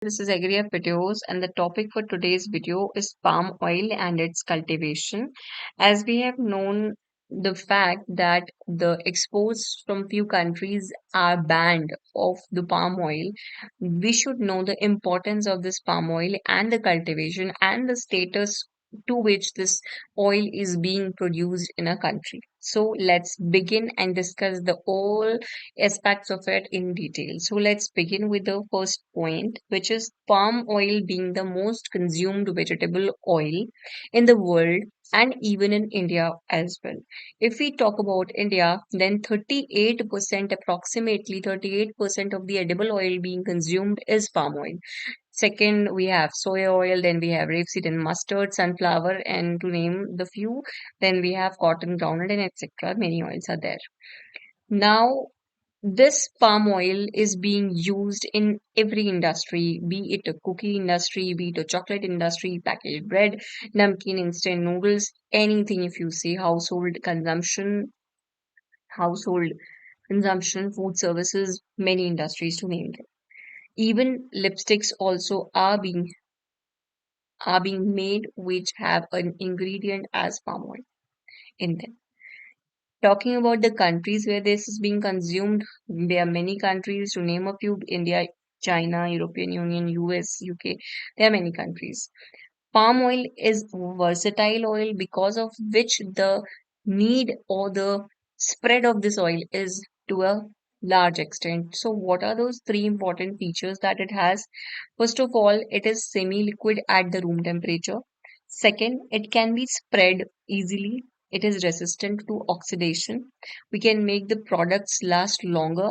This is Agri Videos, and the topic for today's video is palm oil and its cultivation. As we have known the fact that the exports from few countries are banned of the palm oil, we should know the importance of this palm oil and the cultivation and the status to which this oil is being produced in a country. So let's begin and discuss the all aspects of it in detail. So let's begin with the first point, which is palm oil being the most consumed vegetable oil in the world and even in India as well. If we talk about India, then 38%, approximately 38% of the edible oil being consumed is palm oil. Second, we have soya oil, then we have rapeseed and mustard, sunflower, and to name the few, then we have cotton, groundnut, and etc. Many oils are there. Now, this palm oil is being used in every industry, be it a cookie industry, be it a chocolate industry, packaged bread, namkeen, instant noodles, anything if you see household consumption, food services, many industries to name them. Even lipsticks also are being made which have an ingredient as palm oil in them. Talking about the countries where this is being consumed, there are many countries to name a few: India, China, European Union, US, UK. There are many countries. Palm oil is versatile oil because of which the need or the spread of this oil is to a large extent. So, what are those three important features that it has? First of all, it is semi-liquid at the room temperature. Second, it can be spread easily. It is resistant to oxidation. We can make the products last longer.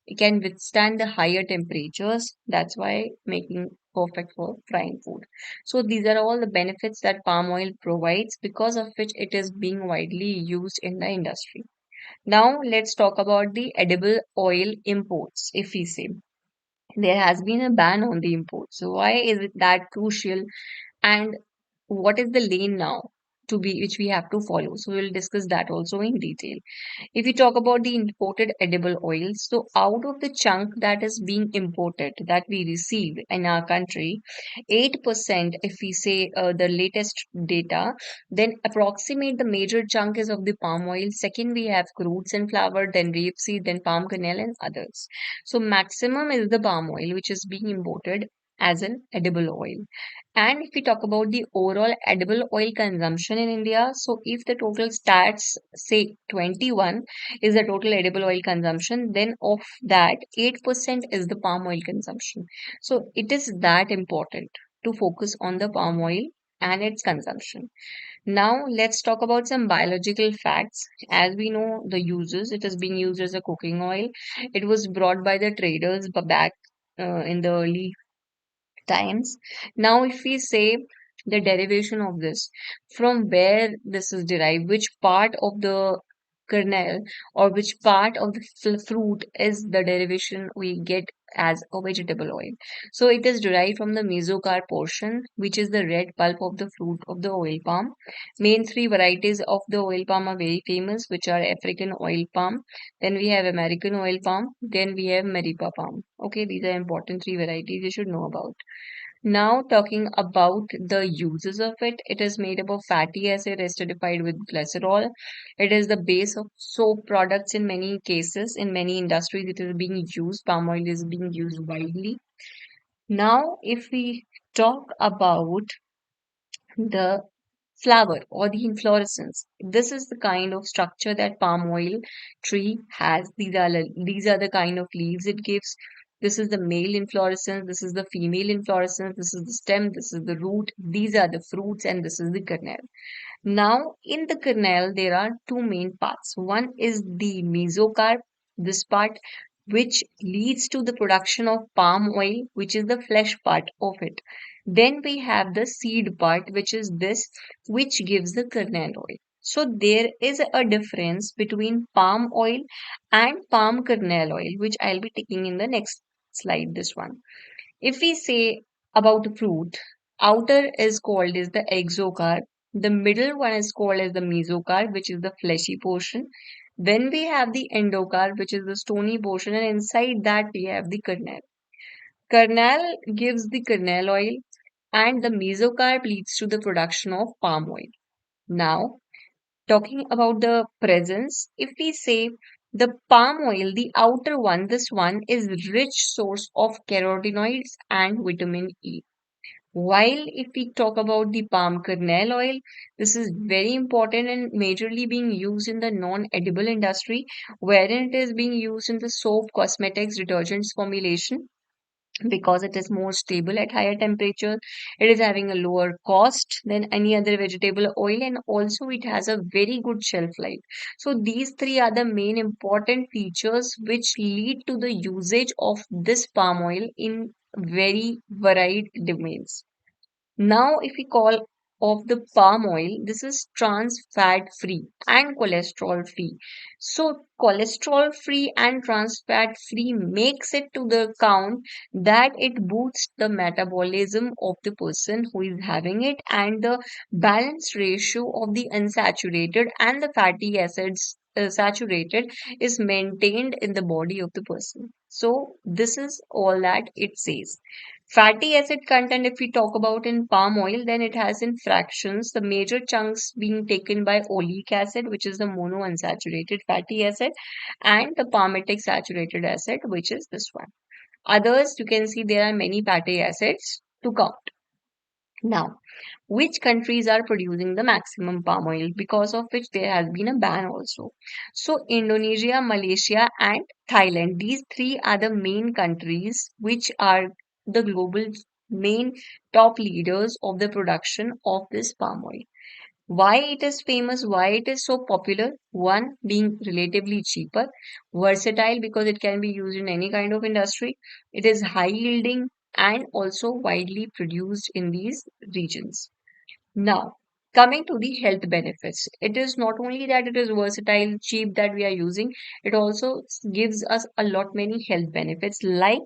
It can withstand the higher temperatures. That's why making perfect for frying food. So these are all the benefits that palm oil provides, because of which it is being widely used in the industry. Now let's talk about the edible oil imports. If we say there has been a ban on the imports, so why is it that crucial? And what is the lane now to be which we have to follow? So we'll discuss that also in detail. If we talk about the imported edible oils, so out of the chunk that is being imported that we receive in our country, 8%, if we say the latest data, then approximate the major chunk is of the palm oil. Second, we have crude sunflower, then rapeseed, then palm kernel, and others. So maximum is the palm oil which is being imported as an edible oil. And if we talk about the overall edible oil consumption in India, so if the total stats say 21 is the total edible oil consumption, then of that 8% is the palm oil consumption. So it is that important to focus on the palm oil and its consumption. Now let's talk about some biological facts. As we know the uses, it is being used as a cooking oil. It was brought by the traders back in the early times. Now, if we say the derivation of this, from where this is derived, which part of the kernel or which part of the fruit is the derivation we get as a vegetable oil. So it is derived from the mesocarp portion, which is the red pulp of the fruit of the oil palm. Main three varieties of the oil palm are very famous, which are African oil palm, then we have American oil palm, then we have Maripa palm. Okay, these are important three varieties you should know about. Now, talking about the uses of it, it is made up of fatty acid acidified with glycerol. It is the base of soap products in many cases. In many industries, it is being used. Palm oil is being used widely. Now, if we talk about the flower or the inflorescence, this is the kind of structure that palm oil tree has. These are the kind of leaves it gives. This is the male inflorescence, this is the female inflorescence, this is the stem, this is the root, these are the fruits, and this is the kernel. Now, in the kernel, there are two main parts. One is the mesocarp, this part which leads to the production of palm oil, which is the flesh part of it. Then we have the seed part, which is this, which gives the kernel oil. So there is a difference between palm oil and palm kernel oil, which I'll be taking in the next slide, this one. If we say about the fruit, outer is called as the exocarp. The middle one is called as the mesocarp, which is the fleshy portion. Then we have the endocarp, which is the stony portion, and inside that we have the kernel. Kernel gives the kernel oil, and the mesocarp leads to the production of palm oil. Now, talking about the presence, if we say the palm oil, the outer one, this one is rich source of carotenoids and vitamin E. While if we talk about the palm kernel oil, this is very important and majorly being used in the non-edible industry, wherein it is being used in the soap, cosmetics, detergents formulation because it is more stable at higher temperature. It is having a lower cost than any other vegetable oil, and also it has a very good shelf life. So these three are the main important features which lead to the usage of this palm oil in very varied domains. Now, if we call of the palm oil, this is trans fat free and cholesterol free. So, cholesterol free and trans fat free makes it to the count that it boosts the metabolism of the person who is having it, and the balanced ratio of the unsaturated and the fatty acids saturated is maintained in the body of the person. So, this is all that it says. Fatty acid content, if we talk about in palm oil, then it has in fractions, the major chunks being taken by oleic acid, which is the monounsaturated fatty acid, and the palmitic saturated acid, which is this one. Others, you can see there are many fatty acids to count. Now, which countries are producing the maximum palm oil, because of which there has been a ban also. So, Indonesia, Malaysia, and Thailand, these three are the main countries which are the global main top leaders of the production of this palm oil. Why it is famous, why it is so popular? One, being relatively cheaper, versatile because it can be used in any kind of industry. It is high yielding and also widely produced in these regions. Now, coming to the health benefits, it is not only that it is versatile, cheap that we are using, it also gives us a lot many health benefits, like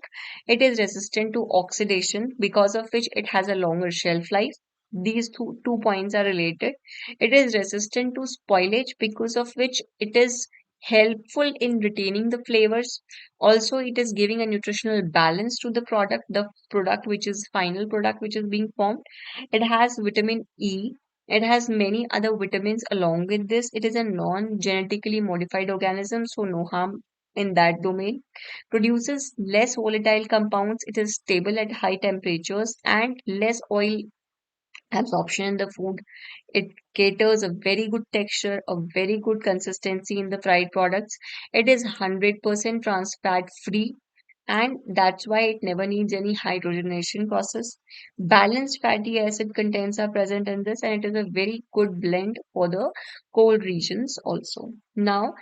it is resistant to oxidation, because of which it has a longer shelf life. These two points are related. It is resistant to spoilage, because of which it is helpful in retaining the flavors. Also, it is giving a nutritional balance to the product which is final product which is being formed. It has vitamin E. It has many other vitamins along with this. It is a non-genetically modified organism, so no harm in that domain. Produces less volatile compounds. It is stable at high temperatures and less oil absorption in the food. It caters a very good texture, a very good consistency in the fried products. It is 100% trans fat free, and that's why it never needs any hydrogenation process. Balanced fatty acid contents are present in this, and it is a very good blend for the cold regions also. Now,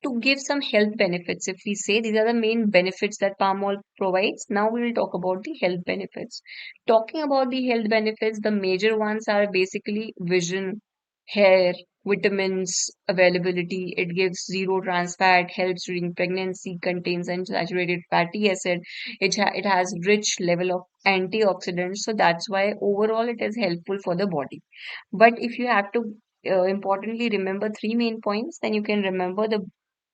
to give some health benefits, if we say these are the main benefits that palm oil provides, now we will talk about the health benefits. Talking about the health benefits, the major ones are basically vision, hair, vitamins availability. It gives zero trans fat, helps during pregnancy, contains unsaturated fatty acid. It has rich level of antioxidants, so that's why overall it is helpful for the body. But if you have to importantly remember three main points, then you can remember the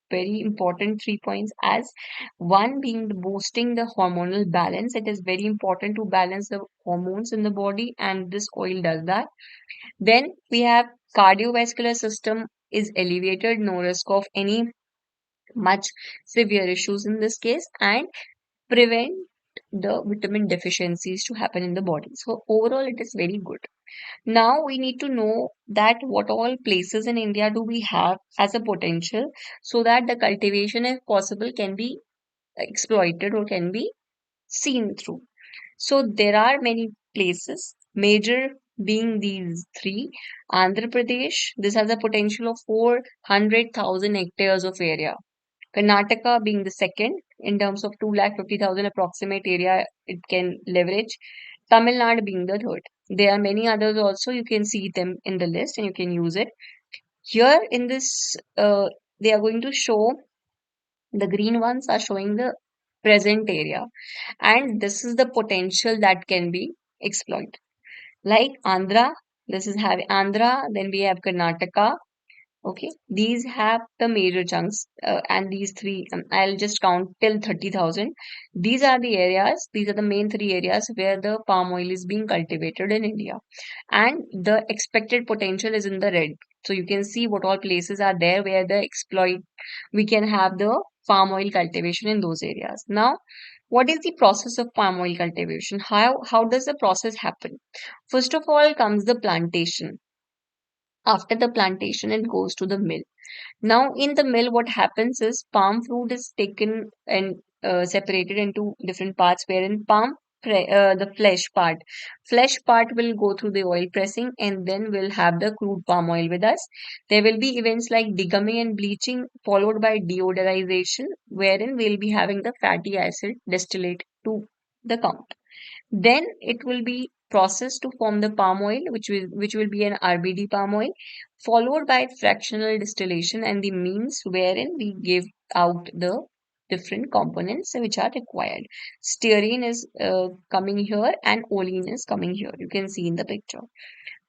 very important 3 points as one being the boosting the hormonal balance. It is very important to balance the hormones in the body, and this oil does that. Then we have cardiovascular system is elevated, no risk of any much severe issues in this case, and prevent the vitamin deficiencies to happen in the body. So overall, it is very good. Now we need to know that what all places in India do we have as a potential, so that the cultivation, if possible, can be exploited or can be seen through. So there are many places, major being these three. Andhra Pradesh, this has a potential of 400,000 hectares of area. Karnataka being the second in terms of 250,000 approximate area it can leverage. Tamil Nadu being the third. There are many others also. You can see them in the list and you can use it. Here in this, they are going to show the green ones are showing the present area, and this is the potential that can be exploited. Like Andhra, this is having Andhra, then we have Karnataka, Okay, these have the major chunks, and these three, I'll just count till 30,000. These are the areas, these are the main three areas where the palm oil is being cultivated in India. And the expected potential is in the red. So you can see what all places are there where the exploit, we can have the palm oil cultivation in those areas. Now, what is the process of palm oil cultivation? How does the process happen? First of all comes the plantation. After the plantation, it goes to the mill. Now, in the mill, what happens is palm fruit is taken and separated into different parts, wherein the flesh part will go through the oil pressing, and then we'll have the crude palm oil with us. There will be events like degumming and bleaching, followed by deodorization, wherein we'll be having the fatty acid distillate to the count. Then it will be processed to form the palm oil, which will be an RBD palm oil, followed by fractional distillation and the means wherein we give out the different components which are required. Stearine is coming here and olein is coming here. You can see in the picture.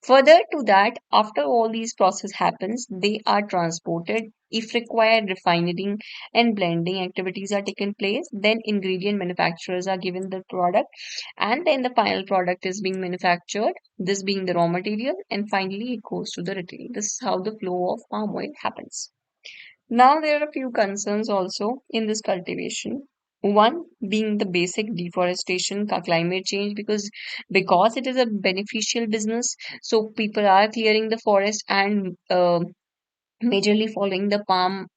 Further to that, after all these process happens, they are transported. If required, refining and blending activities are taken place. Then ingredient manufacturers are given the product, and then the final product is being manufactured. This being the raw material, and finally it goes to the retail. This is how the flow of palm oil happens. Now, there are a few concerns also in this cultivation. One being the basic deforestation, climate change, because it is a beneficial business, so people are clearing the forest and majorly following the palm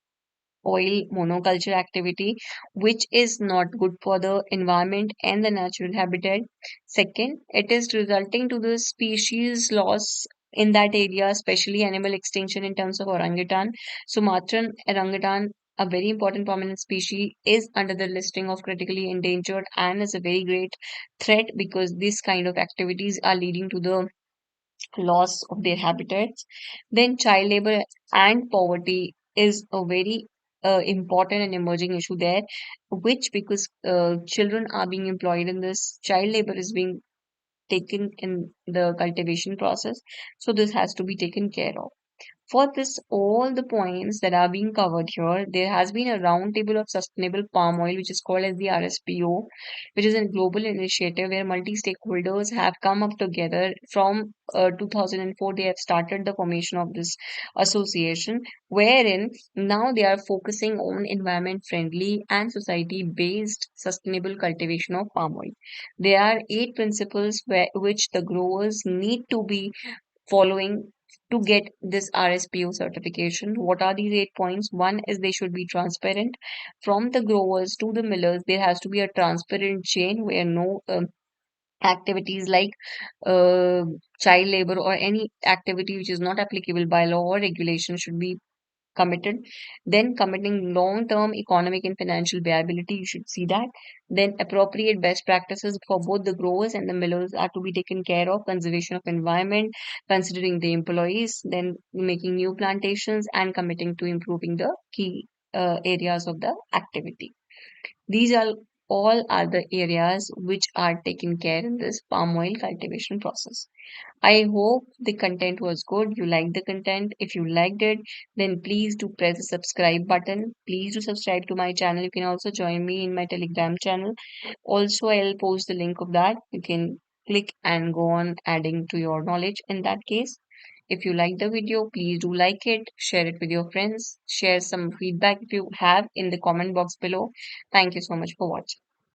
oil monoculture activity, which is not good for the environment and the natural habitat. Second, it is resulting to the species loss in that area, especially animal extinction in terms of orangutan. Sumatran orangutan, a very important prominent species, is under the listing of critically endangered and is a very great threat because this kind of activities are leading to the loss of their habitats. Then child labor and poverty is a very important and emerging issue there, which because children are being employed in this, child labor is being taken in the cultivation process. So this has to be taken care of. For this, all the points that are being covered here, there has been a roundtable of sustainable palm oil, which is called as the RSPO, which is a global initiative where multi-stakeholders have come up together. From 2004, they have started the formation of this association, wherein now they are focusing on environment-friendly and society-based sustainable cultivation of palm oil. There are 8 principles which the growers need to be following to get this RSPO certification. What are these 8 points? One is they should be transparent. From the growers to the millers, there has to be a transparent chain where no activities like uh, child labor or any activity which is not applicable by law or regulation should be committed. Then committing long-term economic and financial viability, you should see that. Then appropriate best practices for both the growers and the millers are to be taken care of. Conservation of environment, considering the employees, then making new plantations and committing to improving the key areas of the activity. These are all are the areas which are taken care in this palm oil cultivation process. I hope the content was good. You liked the content. If you liked it, then please do press the subscribe button. Please do subscribe to my channel. You can also join me in my Telegram channel. Also, I'll post the link of that. You can click and go on adding to your knowledge in that case. If you like the video, please do like it, share it with your friends, share some feedback if you have in the comment box below. Thank you so much for watching.